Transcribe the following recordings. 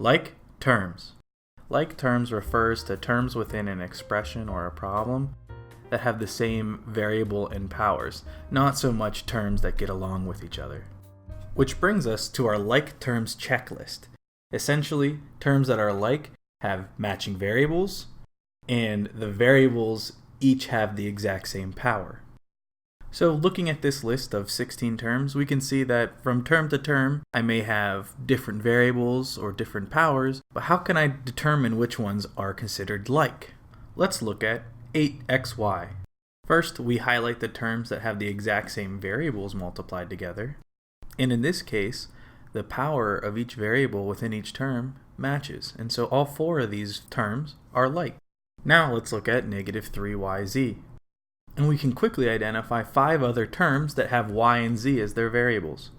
Like terms. Like terms refers to terms within an expression or a problem that have the same variable and powers, not so much terms that get along with each other. Which brings us to our like terms checklist. Essentially, terms that are like have matching variables, and the variables each have the exact same power. So looking at this list of 16 terms, we can see that from term to term, I may have different variables or different powers, but how can I determine which ones are considered like? Let's look at 8xy. First, we highlight the terms that have the exact same variables multiplied together. And in this case, the power of each variable within each term matches. And so all four of these terms are like. Now let's look at negative 3yz. And we can quickly identify 5 other terms that have y and z as their variables.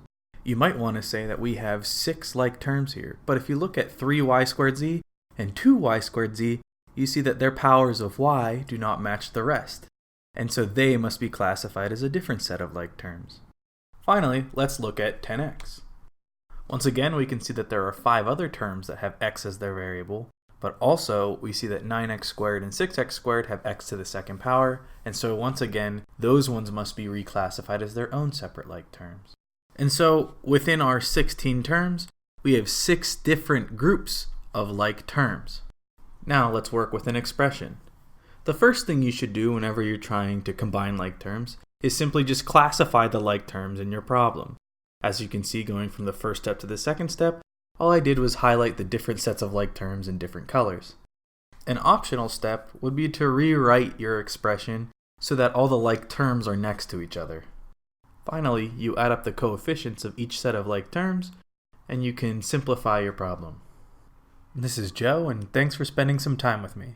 You might want to say that we have 6 like terms here, but if you look at 3y squared z and 2y squared z, you see that their powers of y do not match the rest, and so they must be classified as a different set of like terms. Finally, let's look at 10x. Once again, we can see that there are 5 other terms that have x as their variable, but also we see that 9x squared and 6x squared have x to the second power, and so once again, those ones must be reclassified as their own separate like terms. And so within our 16 terms, we have 6 different groups of like terms. Now let's work with an expression. The first thing you should do whenever you're trying to combine like terms is simply just classify the like terms in your problem. As you can see, going from the first step to the second step, all I did was highlight the different sets of like terms in different colors. An optional step would be to rewrite your expression so that all the like terms are next to each other. Finally, you add up the coefficients of each set of like terms, and you can simplify your problem. This is Joe, and thanks for spending some time with me.